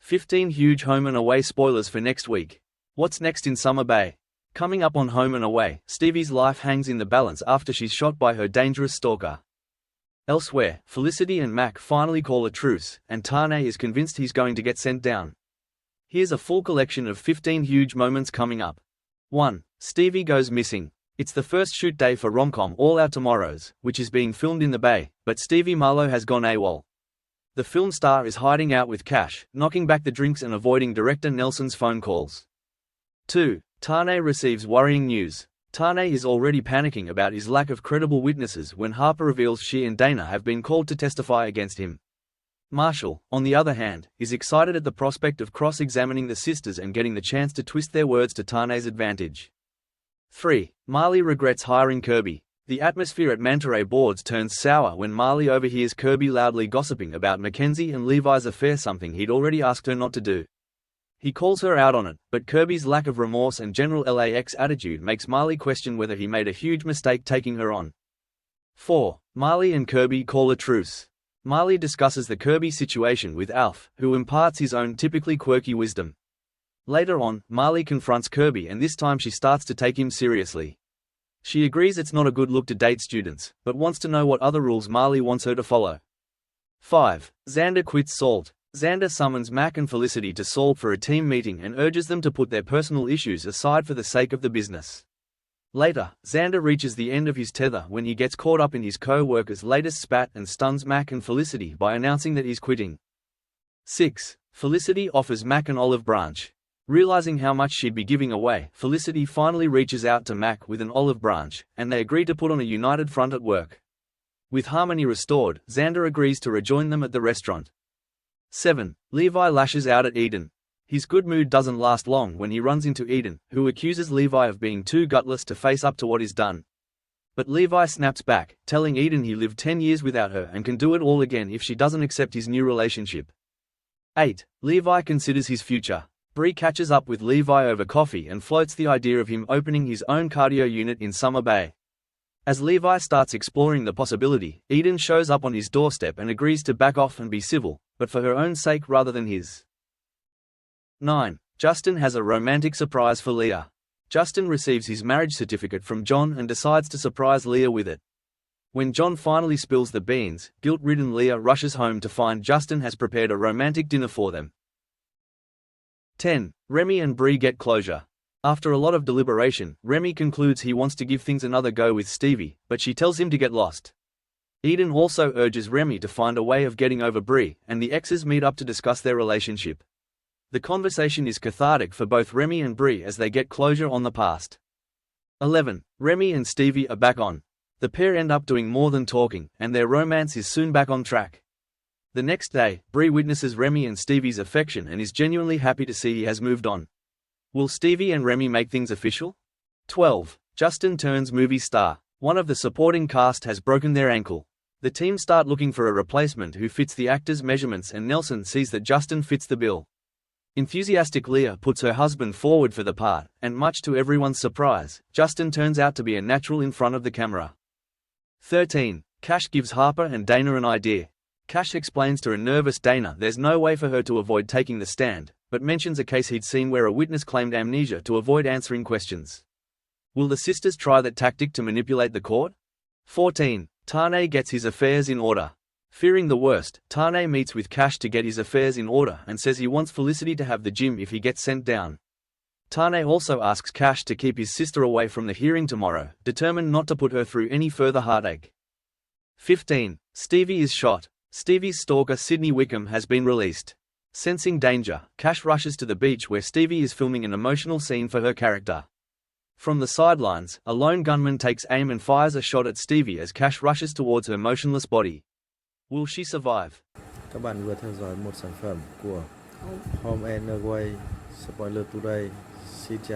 15 huge home and away spoilers for next week. What's next in Summer Bay? Coming up on Home and Away, Stevie's life hangs in the balance after she's shot by her dangerous stalker. Elsewhere, Felicity and Mac finally call a truce, and Tane is convinced he's going to get sent down. Here's a full collection of 15 huge moments coming up. 1. Stevie goes missing. It's the first shoot day for rom-com All Our Tomorrows, which is being filmed in the Bay, but Stevie Marlowe has gone AWOL. The film star is hiding out with Cash, knocking back the drinks and avoiding director Nelson's phone calls. 2. Tane receives worrying news. Tane is already panicking about his lack of credible witnesses when Harper reveals she and Dana have been called to testify against him. Marshall, on the other hand, is excited at the prospect of cross-examining the sisters and getting the chance to twist their words to Tane's advantage. 3. Marley regrets hiring Kirby. The atmosphere at Manta Ray Boards turns sour when Marley overhears Kirby loudly gossiping about Mackenzie and Levi's affair, something he'd already asked her not to do. He calls her out on it, but Kirby's lack of remorse and general LAX attitude makes Marley question whether he made a huge mistake taking her on. 4. Marley and Kirby call a truce. Marley discusses the Kirby situation with Alf, who imparts his own typically quirky wisdom. Later on, Marley confronts Kirby, and this time she starts to take him seriously. She agrees it's not a good look to date students, but wants to know what other rules Marley wants her to follow. 5. Xander quits SALT. Xander summons Mac and Felicity to SALT for a team meeting and urges them to put their personal issues aside for the sake of the business. Later, Xander reaches the end of his tether when he gets caught up in his co-worker's latest spat and stuns Mac and Felicity by announcing that he's quitting. 6. Felicity offers Mac an olive branch. Realizing how much she'd be giving away, Felicity finally reaches out to Mac with an olive branch, and they agree to put on a united front at work. With harmony restored, Xander agrees to rejoin them at the restaurant. 7. Levi lashes out at Eden. His good mood doesn't last long when he runs into Eden, who accuses Levi of being too gutless to face up to what is done. But Levi snaps back, telling Eden he lived 10 years without her and can do it all again if she doesn't accept his new relationship. 8. Levi considers his future. Bree catches up with Levi over coffee and floats the idea of him opening his own cardio unit in Summer Bay. As Levi starts exploring the possibility, Eden shows up on his doorstep and agrees to back off and be civil, but for her own sake rather than his. 9. Justin has a romantic surprise for Leah. Justin receives his marriage certificate from John and decides to surprise Leah with it. When John finally spills the beans, guilt-ridden Leah rushes home to find Justin has prepared a romantic dinner for them. 10. Remy and Bree get closure. After a lot of deliberation, Remy concludes he wants to give things another go with Stevie, but she tells him to get lost. Eden also urges Remy to find a way of getting over Bree, and the exes meet up to discuss their relationship. The conversation is cathartic for both Remy and Bree as they get closure on the past. 11. Remy and Stevie are back on. The pair end up doing more than talking, and their romance is soon back on track. The next day, Bree witnesses Remy and Stevie's affection and is genuinely happy to see he has moved on. Will Stevie and Remy make things official? 12. Justin turns movie star. One of the supporting cast has broken their ankle. The team start looking for a replacement who fits the actor's measurements, and Nelson sees that Justin fits the bill. Enthusiastic Leah puts her husband forward for the part, and much to everyone's surprise, Justin turns out to be a natural in front of the camera. 13. Cash gives Harper and Dana an idea. Cash explains to a nervous Dana there's no way for her to avoid taking the stand, but mentions a case he'd seen where a witness claimed amnesia to avoid answering questions. Will the sisters try that tactic to manipulate the court? 14. Tane gets his affairs in order. Fearing the worst, Tane meets with Cash to get his affairs in order and says he wants Felicity to have the gym if he gets sent down. Tane also asks Cash to keep his sister away from the hearing tomorrow, determined not to put her through any further heartache. 15. Stevie is shot. Stevie's stalker Sydney Wickham has been released. Sensing danger, Cash rushes to the beach where Stevie is filming an emotional scene for her character. From the sidelines, a lone gunman takes aim and fires a shot at Stevie as Cash rushes towards her motionless body. Will she survive? Các bạn vừa theo dõi một sản phẩm của Home and Away Spoiler Today. Xin chào.